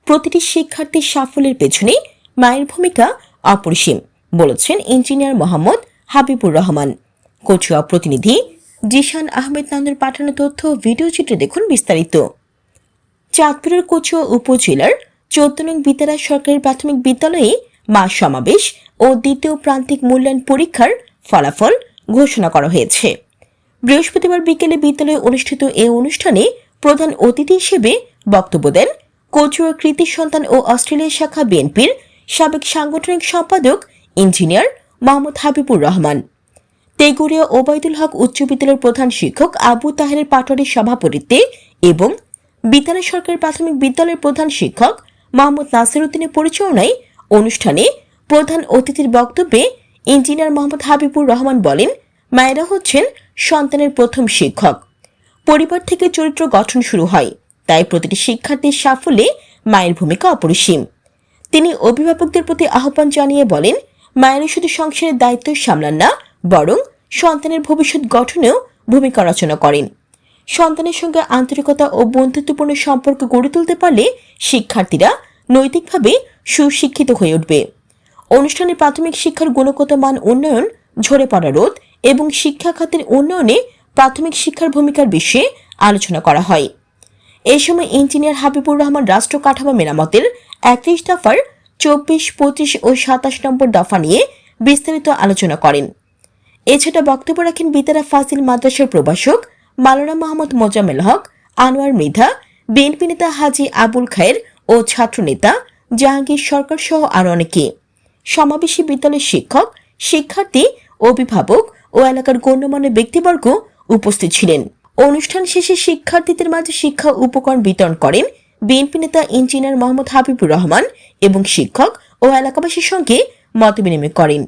প্রতিটি শিক্ষার্থীর সাফল্যের পেছনে মায়ের ভূমিকা অপরিসীম বলেছেন ইঞ্জিনিয়ার মোহাম্মদ হাবিবুর রহমান। কচুয়া প্রতিনিধি জিশান আহমেদ নানুর পাঠানো তথ্য ভিডিও চিত্রে দেখুন বিস্তারিত। চাঁদপুরের কচুয়া উপজেলার ১৪ নং বিতারা সরকারি প্রাথমিক বিদ্যালয়ে মা সমাবেশ ও দ্বিতীয় প্রান্তিক মূল্যায়ন পরীক্ষার ফলাফল ঘোষণা করা হয়েছে। বৃহস্পতিবার বিকেলে বিদ্যালয়ে অনুষ্ঠিত এই অনুষ্ঠানে প্রধান অতিথি হিসেবে বক্তব্য দেন কচুয়া কৃতি সন্তান ও অস্ট্রেলিয়া শাখা বিএনপির সাবেক সাংগঠনিক সম্পাদক ইঞ্জিনিয়ার মোহাম্মদ হাবিবুর রহমান। তেগুড়িয়া ওবায়দুল হক উচ্চ বিদ্যালয়ের প্রধান শিক্ষক আবু তাহেরের পাটোয়ারির সভাপতিত্বে এবং বিতারা সরকারি প্রাথমিক বিদ্যালয়ের প্রধান শিক্ষক মোহাম্মদ নাসির উদ্দিনের পরিচালনায় অনুষ্ঠানে প্রধান অতিথির বক্তব্যে ইঞ্জিনিয়ার মোহাম্মদ হাবিবুর রহমান বলেন, মায়েরা হচ্ছেন সন্তানের প্রথম শিক্ষক। পরিবার থেকে চরিত্র গঠন শুরু হয়, তাই প্রতিটি শিক্ষার্থীর সাফল্যে মায়ের ভূমিকা অপরিসীম। তিনি অভিভাবকদের প্রতি আহ্বান জানিয়ে বলেন, মায়েরা শুধু সংসারের দায়িত্ব সামলান না, বরং সন্তানের ভবিষ্যৎ গঠনেও ভূমিকা রচনা করেন। সন্তানের সঙ্গে আন্তরিকতা ও বন্ধুত্বপূর্ণ সম্পর্ক গড়ে তুলতে পারলে শিক্ষার্থীরা নৈতিকভাবে সুশিক্ষিত হয়ে উঠবে। অনুষ্ঠানে প্রাথমিক শিক্ষার গুণগত মান উন্নয়ন, ঝরে পড়া রোধ এবং শিক্ষা খাতের উন্নয়নে প্রাথমিক শিক্ষার ভূমিকার বিষয়ে আলোচনা করা হয়। এই সময় ইঞ্জিনিয়ার হাবিবুর রহমান রাষ্ট্র কাঠামো মেরামতের 31 দফার 24, 25 ও 27 নম্বর দফা নিয়ে বিস্তারিত আলোচনা করেন। এছাড়া বক্তব্য রাখেন বিতারা ফাজিল মাদ্রাসার প্রভাষক মাওলানা মোহাম্মদ মোজাম্মেল হক, আনোয়ার মৃধা, বিএনপি নেতা হাজী আবুল খায়ের ও ছাত্রনেতা জাহাঙ্গীর সরকার সহ আরো অনেকে। সমাবেশে বিদ্যালয়ের শিক্ষক, শিক্ষার্থী, অভিভাবক ও এলাকার গণ্যমান্য ব্যক্তিবর্গ উপস্থিত ছিলেন। অনুষ্ঠান শেষে শিক্ষার্থীদের মাঝে শিক্ষা উপকরণ বিতরণ করেন বিএনপি নেতা ইঞ্জিনিয়ার মোহাম্মদ হাবিবুর রহমান এবং শিক্ষক ও এলাকাবাসীর সঙ্গে মতবিনিময় করেন।